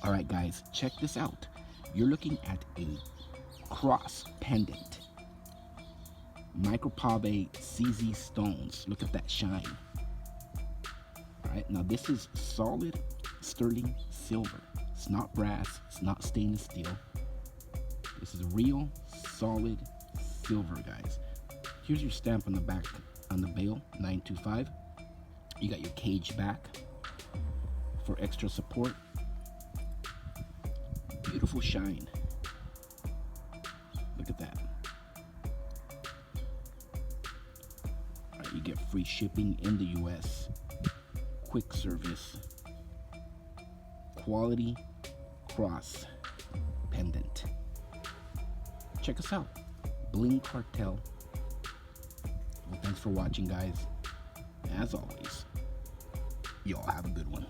All right, guys, check this out. You're looking at a cross pendant. Micro Pave CZ stones. Look at that shine. All right, now this is solid sterling silver. It's not brass, it's not stainless steel. This is real solid silver, guys. Here's your stamp on the back on the Bale 925. You got your cage back for extra support. Beautiful shine. Look at that. All right, you get free shipping in the US. Quick service. Quality cross pendant. Check us out. Bling Cartel. Well, thanks for watching, guys. As always, y'all have a good one.